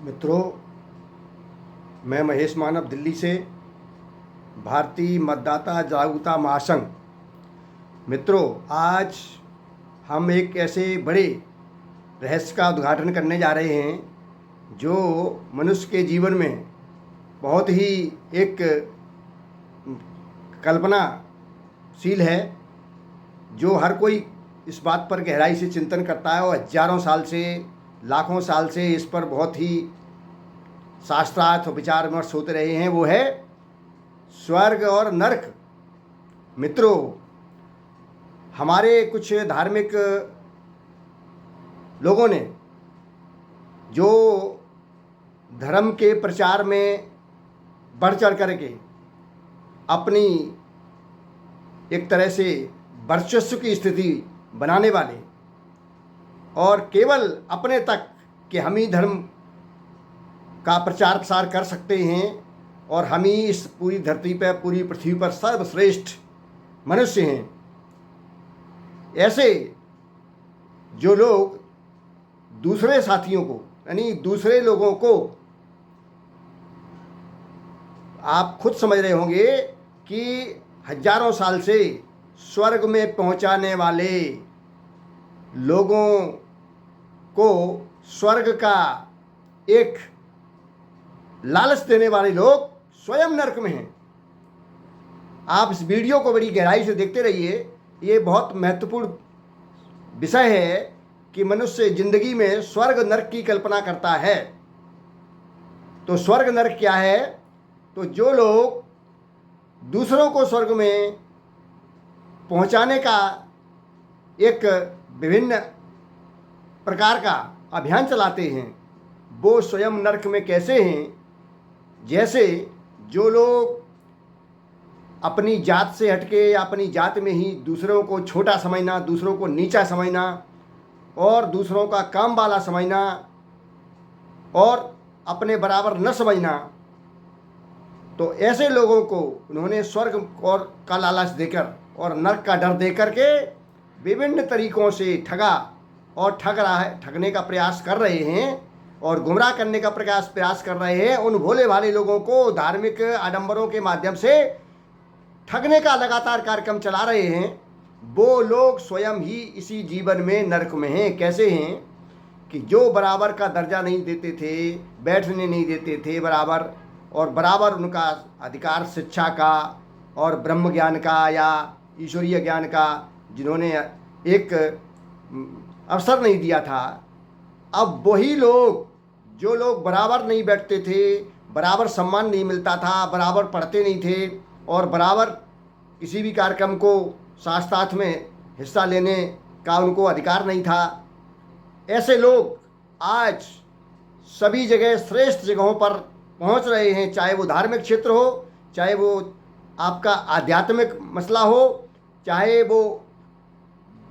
मित्रों, मैं महेश मानव दिल्ली से, भारतीय मतदाता जागरूकता महासंघ। मित्रों, आज हम एक ऐसे बड़े रहस्य का उद्घाटन करने जा रहे हैं जो मनुष्य के जीवन में बहुत ही एक कल्पनाशील है, जो हर कोई इस बात पर गहराई से चिंतन करता है और हजारों साल से, लाखों साल से इस पर बहुत ही शास्त्रार्थ विचार विमर्श होते रहे हैं। वो है स्वर्ग और नरक। मित्रों, हमारे कुछ धार्मिक लोगों ने जो धर्म के प्रचार में बढ़ चढ़ करके अपनी एक तरह से वर्चस्व की स्थिति बनाने वाले और केवल अपने तक कि हम ही धर्म का प्रचार प्रसार कर सकते हैं और हम ही इस पूरी धरती पर, पूरी पृथ्वी पर सर्वश्रेष्ठ मनुष्य हैं, ऐसे जो लोग दूसरे साथियों को, यानी दूसरे लोगों को, आप खुद समझ रहे होंगे कि हजारों साल से स्वर्ग में पहुंचाने वाले लोगों को स्वर्ग का एक लालच देने वाले लोग स्वयं नरक में हैं। आप इस वीडियो को बड़ी गहराई से देखते रहिए। ये बहुत महत्वपूर्ण विषय है कि मनुष्य जिंदगी में स्वर्ग नरक की कल्पना करता है। तो स्वर्ग नरक क्या है? तो जो लोग दूसरों को स्वर्ग में पहुंचाने का एक विभिन्न प्रकार का अभियान चलाते हैं, वो स्वयं नरक में कैसे हैं? जैसे जो लोग अपनी जात से हटके या अपनी जात में ही दूसरों को छोटा समझना, दूसरों को नीचा समझना और दूसरों का काम वाला समझना और अपने बराबर न समझना, तो ऐसे लोगों को उन्होंने स्वर्ग और का लालच देकर और नरक का डर देकर के विभिन्न तरीकों से ठगा और ठगने का प्रयास कर रहे हैं और गुमराह करने का प्रयास कर रहे हैं। उन भोले भाले लोगों को धार्मिक आडंबरों के माध्यम से ठगने का लगातार कार्यक्रम चला रहे हैं। वो लोग स्वयं ही इसी जीवन में नरक में हैं। कैसे हैं? कि जो बराबर का दर्जा नहीं देते थे, बैठने नहीं देते थे बराबर, और बराबर उनका अधिकार शिक्षा का और ब्रह्म ज्ञान का या ईश्वरीय ज्ञान का जिन्होंने एक अवसर नहीं दिया था, अब वही लोग, जो लोग बराबर नहीं बैठते थे, बराबर सम्मान नहीं मिलता था, बराबर पढ़ते नहीं थे और बराबर किसी भी कार्यक्रम को शास्त्रार्थ में हिस्सा लेने का उनको अधिकार नहीं था, ऐसे लोग आज सभी जगह श्रेष्ठ जगहों पर पहुंच रहे हैं। चाहे वो धार्मिक क्षेत्र हो, चाहे वो आपका आध्यात्मिक मसला हो, चाहे वो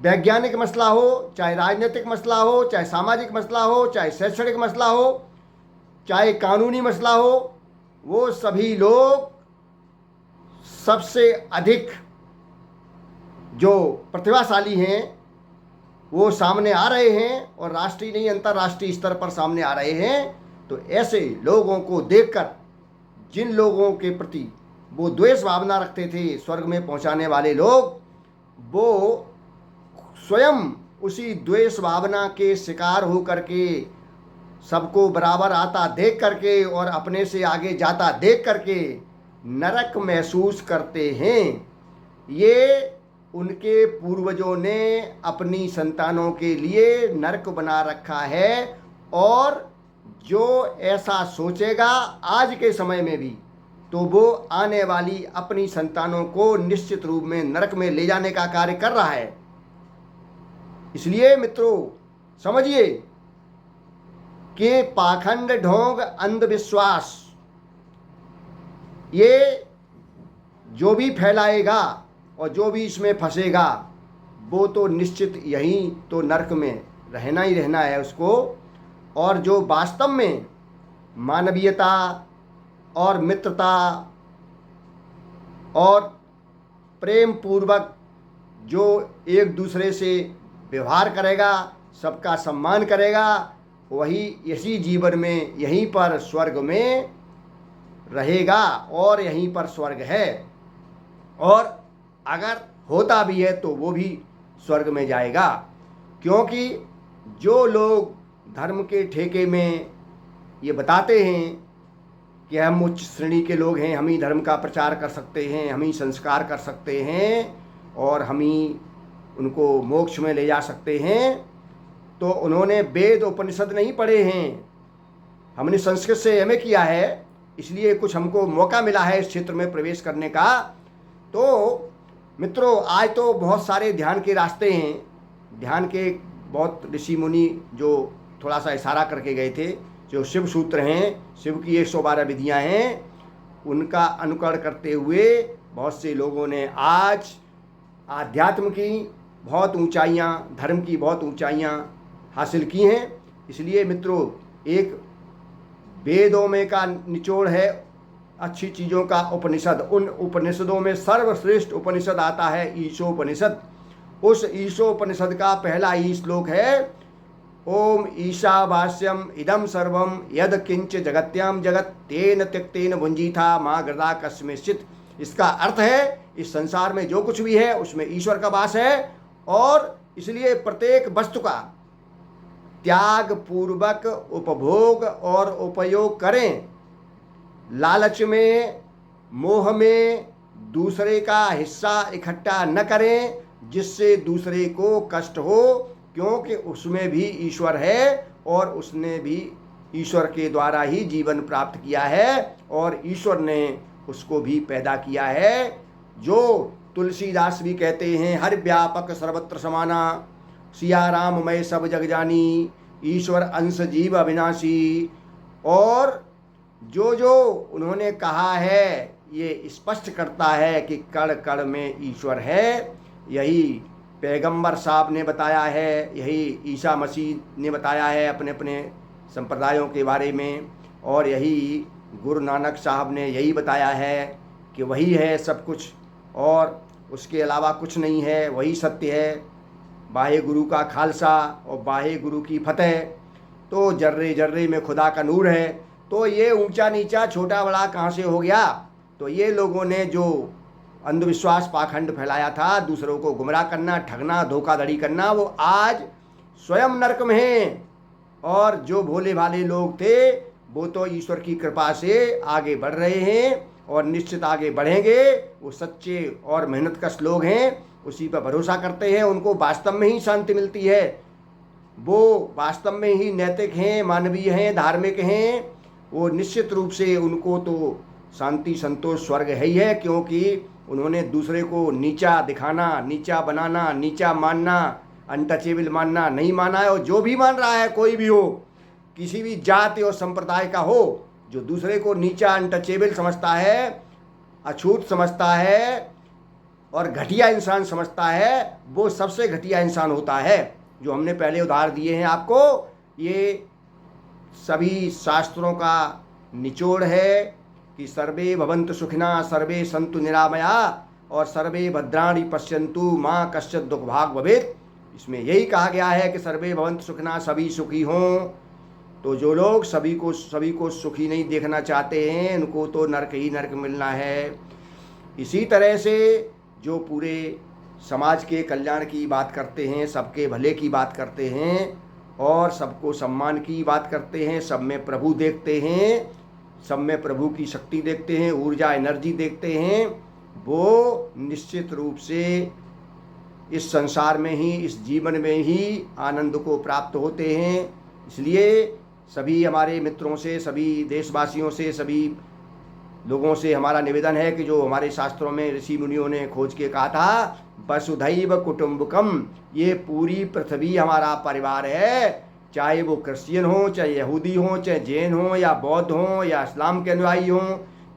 वैज्ञानिक मसला हो, चाहे राजनीतिक मसला हो, चाहे सामाजिक मसला हो, चाहे शैक्षणिक मसला हो, चाहे कानूनी मसला हो, वो सभी लोग सबसे अधिक जो प्रतिभाशाली हैं वो सामने आ रहे हैं और राष्ट्रीय नहीं अंतर्राष्ट्रीय स्तर पर सामने आ रहे हैं। तो ऐसे लोगों को देखकर जिन लोगों के प्रति वो द्वेष भावना रखते थे, स्वर्ग में पहुंचाने वाले लोग, वो स्वयं उसी द्वेष भावना के शिकार हो करके, सबको बराबर आता देख करके और अपने से आगे जाता देख करके नरक महसूस करते हैं। ये उनके पूर्वजों ने अपनी संतानों के लिए नरक बना रखा है और जो ऐसा सोचेगा आज के समय में भी, तो वो आने वाली अपनी संतानों को निश्चित रूप में नरक में ले जाने का कार्य कर रहा है। इसलिए मित्रों, समझिए कि पाखंड, ढोंग, अंधविश्वास ये जो भी फैलाएगा और जो भी इसमें फंसेगा, वो तो निश्चित यहीं तो नरक में रहना ही रहना है उसको। और जो वास्तव में मानवीयता और मित्रता और प्रेम पूर्वक जो एक दूसरे से व्यवहार करेगा, सबका सम्मान करेगा, वही इसी जीवन में यहीं पर स्वर्ग में रहेगा और यहीं पर स्वर्ग है। और अगर होता भी है तो वो भी स्वर्ग में जाएगा, क्योंकि जो लोग धर्म के ठेके में ये बताते हैं कि हम उच्च श्रेणी के लोग हैं, हम ही धर्म का प्रचार कर सकते हैं, हम ही संस्कार कर सकते हैं और हम ही उनको मोक्ष में ले जा सकते हैं, तो उन्होंने वेद उपनिषद नहीं पढ़े हैं। हमने संस्कृत से एमए किया है, इसलिए कुछ हमको मौका मिला है इस क्षेत्र में प्रवेश करने का। तो मित्रों, आज तो बहुत सारे ध्यान के रास्ते हैं, ध्यान के बहुत ऋषि मुनि जो थोड़ा सा इशारा करके गए थे, जो शिव सूत्र हैं, शिव की 112 विधियां हैं, उनका अनुकरण करते हुए बहुत से लोगों ने आज आध्यात्म की बहुत ऊंचाइयां, धर्म की बहुत ऊंचाइयां हासिल की हैं। इसलिए मित्रों, एक वेदों में का निचोड़ है अच्छी चीज़ों का उपनिषद। उन उपनिषदों में सर्वश्रेष्ठ उपनिषद आता है ईशोपनिषद। उस ईशोपनिषद का पहला ही श्लोक है, ओम ईशावास्यम इदम सर्वम यद किंच जगत्याम जगत तेन त्यक्तेन भुंजीथा माँ गृदा कस्मिंश्चित्। इसका अर्थ है इस संसार में जो कुछ भी है उसमें ईश्वर का वास है, और इसलिए प्रत्येक वस्तु का त्याग पूर्वक उपभोग और उपयोग करें। लालच में, मोह में दूसरे का हिस्सा इकट्ठा न करें जिससे दूसरे को कष्ट हो, क्योंकि उसमें भी ईश्वर है और उसने भी ईश्वर के द्वारा ही जीवन प्राप्त किया है और ईश्वर ने उसको भी पैदा किया है। जो तुलसीदास भी कहते हैं, हर व्यापक सर्वत्र समाना, सिया राम मैं सब जग जानी, ईश्वर अंश जीव अविनाशी। और जो जो उन्होंने कहा है ये स्पष्ट करता है कि कण कण में ईश्वर है। यही पैगंबर साहब ने बताया है, यही ईसा मसीह ने बताया है अपने अपने संप्रदायों के बारे में, और यही गुरु नानक साहब ने यही बताया है कि वही है सब कुछ और उसके अलावा कुछ नहीं है, वही सत्य है। बाहे गुरु का खालसा और बाहे गुरु की फतेह, तो जर्रे जर्रे में खुदा का नूर है। तो ये ऊंचा नीचा छोटा बड़ा कहाँ से हो गया? तो ये लोगों ने जो अंधविश्वास पाखंड फैलाया था, दूसरों को गुमराह करना, ठगना, धोखाधड़ी करना, वो आज स्वयं नरक में हैं। और जो भोले भाले लोग थे वो तो ईश्वर की कृपा से आगे बढ़ रहे हैं और निश्चित आगे बढ़ेंगे। वो सच्चे और मेहनतकश लोग हैं, उसी पर भरोसा करते हैं, उनको वास्तव में ही शांति मिलती है। वो वास्तव में ही नैतिक हैं, मानवीय हैं, धार्मिक हैं। वो निश्चित रूप से उनको तो शांति संतोष स्वर्ग है ही है, क्योंकि उन्होंने दूसरे को नीचा दिखाना, नीचा बनाना, नीचा मानना, अनटचेबल मानना नहीं माना है। और जो भी मान रहा है, कोई भी हो, किसी भी जाति और संप्रदाय का हो, जो दूसरे को नीचा अनटचेबल समझता है, अछूत समझता है और घटिया इंसान समझता है, वो सबसे घटिया इंसान होता है। जो हमने पहले उदाहरण दिए हैं आपको, ये सभी शास्त्रों का निचोड़ है कि सर्वे भवन्तु सुखिना, सर्वे सन्तु निरामया और सर्वे भद्राणि पश्यन्तु माँ कश्चित् दुख भाग भवेत्। इसमें यही कहा गया है कि सर्वे भवन्तु सुखिना, सभी सुखी हों। तो जो लोग सभी को सुखी नहीं देखना चाहते हैं, उनको तो नरक ही नरक मिलना है। इसी तरह से जो पूरे समाज के कल्याण की बात करते हैं, सबके भले की बात करते हैं और सबको सम्मान की बात करते हैं, सब में प्रभु देखते हैं, सब में प्रभु की शक्ति देखते हैं, ऊर्जा एनर्जी देखते हैं, वो निश्चित रूप से इस संसार में ही, इस जीवन में ही आनंद को प्राप्त होते हैं। इसलिए सभी हमारे मित्रों से, सभी देशवासियों से, सभी लोगों से हमारा निवेदन है कि जो हमारे शास्त्रों में ऋषि मुनियों ने खोज के कहा था, वसुधैव कुटुंबकम, ये पूरी पृथ्वी हमारा परिवार है। चाहे वो क्रिश्चियन हो, चाहे यहूदी हो, चाहे जैन हो या बौद्ध हो या इस्लाम के अनुयायी हो,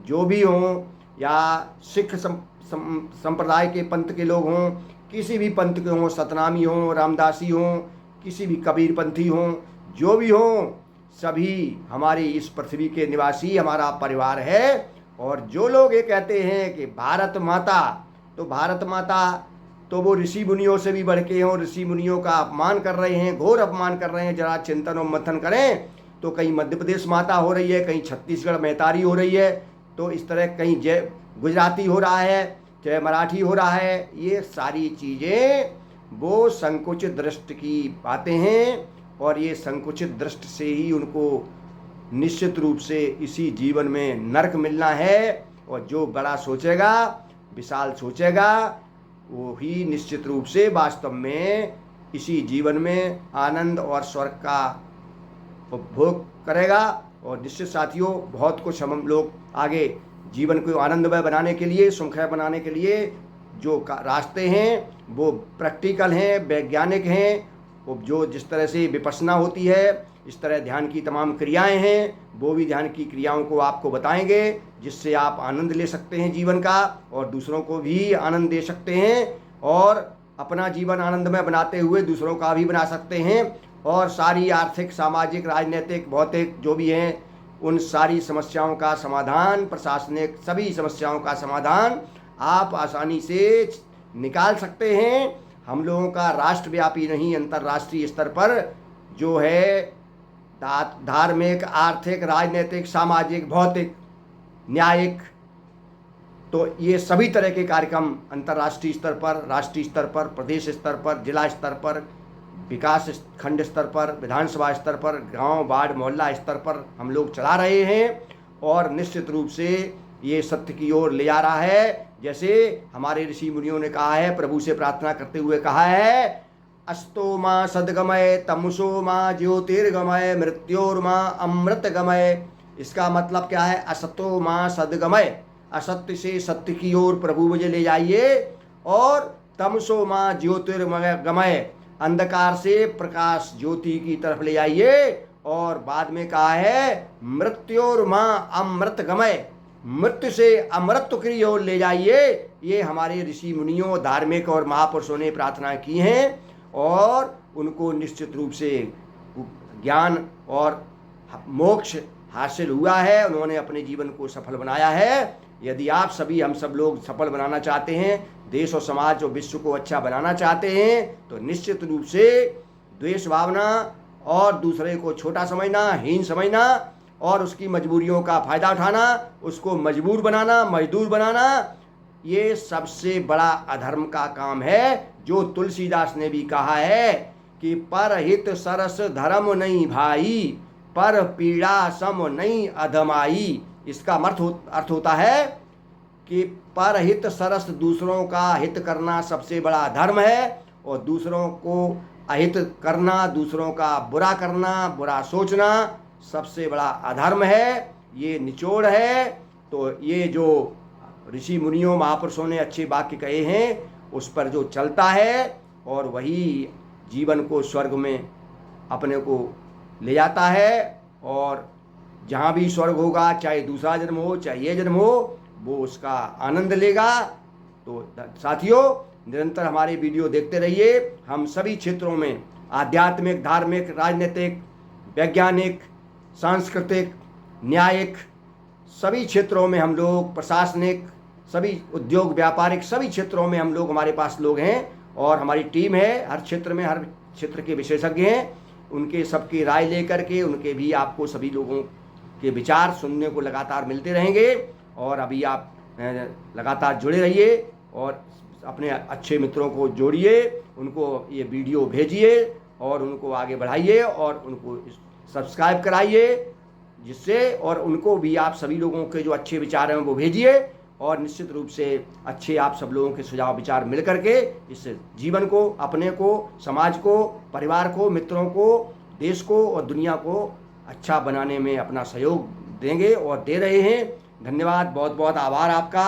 जो भी हो, या सिख संप्रदाय के पंथ के लोग हों, किसी भी पंथ के हों, सतनामी हों, रामदासी हों, किसी भी कबीरपंथी हों, जो भी हों, सभी हमारी इस पृथ्वी के निवासी हमारा परिवार है। और जो लोग ये कहते हैं कि भारत माता, तो भारत माता तो वो ऋषि मुनियों से भी बढ़ के हैं और ऋषि मुनियों का अपमान कर रहे हैं, घोर अपमान कर रहे हैं। जरा चिंतन और मंथन करें तो कहीं मध्य प्रदेश माता हो रही है, कहीं छत्तीसगढ़ मैतारी हो रही है, तो इस तरह कहीं जय गुजराती हो रहा है, चाहे मराठी हो रहा है। ये सारी चीज़ें वो संकुचित दृष्टि की बातें हैं और ये संकुचित दृष्टि से ही उनको निश्चित रूप से इसी जीवन में नरक मिलना है। और जो बड़ा सोचेगा, विशाल सोचेगा, वो ही निश्चित रूप से वास्तव में इसी जीवन में आनंद और स्वर्ग का उपभोग करेगा। और निश्चित साथियों, बहुत कुछ हम लोग आगे जीवन को आनंदमय बनाने के लिए, सुखमय बनाने के लिए जो रास्ते हैं वो प्रैक्टिकल हैं, वैज्ञानिक हैं। वो जो जिस तरह से विपश्यना होती है, इस तरह ध्यान की तमाम क्रियाएं हैं, वो भी ध्यान की क्रियाओं को आपको बताएंगे, जिससे आप आनंद ले सकते हैं जीवन का और दूसरों को भी आनंद दे सकते हैं और अपना जीवन आनंदमय बनाते हुए दूसरों का भी बना सकते हैं। और सारी आर्थिक, सामाजिक, राजनीतिक, भौतिक जो भी हैं, उन सारी समस्याओं का समाधान, प्रशासनिक सभी समस्याओं का समाधान आप आसानी से निकाल सकते हैं। हम लोगों का राष्ट्रव्यापी नहीं, अंतर्राष्ट्रीय स्तर पर जो है धार्मिक, आर्थिक, राजनीतिक, सामाजिक, भौतिक, न्यायिक, तो ये सभी तरह के कार्यक्रम अंतर्राष्ट्रीय स्तर पर, राष्ट्रीय स्तर पर, प्रदेश स्तर पर, जिला स्तर पर, विकास खंड स्तर पर, विधानसभा स्तर पर, गांव, वार्ड, मोहल्ला स्तर पर हम लोग चला रहे हैं और निश्चित रूप से ये सत्य की ओर ले जा रहा है। जैसे हमारे ऋषि मुनियों ने कहा है, प्रभु से प्रार्थना करते हुए कहा है, अस्तो माँ सदगमय तमसो माँ ज्योतिर्गमय मृत्योर्मा अमृतगमय। इसका मतलब क्या है? असतो माँ सदगमय, असत्य से सत्य की ओर प्रभु मुझे ले जाइए, और तमसो माँ ज्योतिर्गमय, अंधकार से प्रकाश ज्योति की तरफ ले आइए। और बाद में कहा है मृत्योर्मा अमृतगमय, मृत्यु से अमृत की ओर ले जाइए। ये हमारे ऋषि मुनियों, धार्मिक और महापुरुषों ने प्रार्थना की हैं और उनको निश्चित रूप से ज्ञान और मोक्ष हासिल हुआ है, उन्होंने अपने जीवन को सफल बनाया है। यदि आप सभी, हम सब लोग सफल बनाना चाहते हैं, देश और समाज और विश्व को अच्छा बनाना चाहते हैं, तो निश्चित रूप से द्वेष भावना और दूसरे को छोटा समझना, हीन समझना और उसकी मजबूरियों का फायदा उठाना, उसको मजबूर बनाना, मजदूर बनाना, ये सबसे बड़ा अधर्म का काम है। जो तुलसीदास ने भी कहा है कि परहित सरस धर्म नहीं भाई, पर पीड़ा सम नहीं अधमाई। इसका अर्थ होता है कि परहित सरस, दूसरों का हित करना सबसे बड़ा धर्म है, और दूसरों को अहित करना, दूसरों का बुरा करना, बुरा सोचना सबसे बड़ा अधर्म है। ये निचोड़ है। तो ये जो ऋषि मुनियों, महापुरुषों ने अच्छे वाक्य कहे हैं, उस पर जो चलता है और वही जीवन को स्वर्ग में अपने को ले जाता है। और जहाँ भी स्वर्ग होगा, चाहे दूसरा जन्म हो चाहे ये जन्म हो, वो उसका आनंद लेगा। तो साथियों, निरंतर हमारे वीडियो देखते रहिए। हम सभी क्षेत्रों में, आध्यात्मिक, धार्मिक, राजनीतिक, वैज्ञानिक, सांस्कृतिक, न्यायिक, सभी क्षेत्रों में हम लोग, प्रशासनिक, सभी उद्योग, व्यापारिक, सभी क्षेत्रों में हम लोग, हमारे पास लोग हैं और हमारी टीम है। हर क्षेत्र में, हर क्षेत्र के विशेषज्ञ हैं। उनके सबकी राय लेकर के, उनके भी आपको सभी लोगों के विचार सुनने को लगातार मिलते रहेंगे। और अभी आप लगातार जुड़े रहिए और अपने अच्छे मित्रों को जोड़िए, उनको ये वीडियो भेजिए और उनको आगे बढ़ाइए और उनको सब्सक्राइब कराइए, जिससे, और उनको भी आप सभी लोगों के जो अच्छे विचार हैं वो भेजिए। और निश्चित रूप से अच्छे आप सब लोगों के सुझाव विचार मिल करके इस जीवन को, अपने को, समाज को, परिवार को, मित्रों को, देश को और दुनिया को अच्छा बनाने में अपना सहयोग देंगे और दे रहे हैं। धन्यवाद, बहुत बहुत आभार आपका।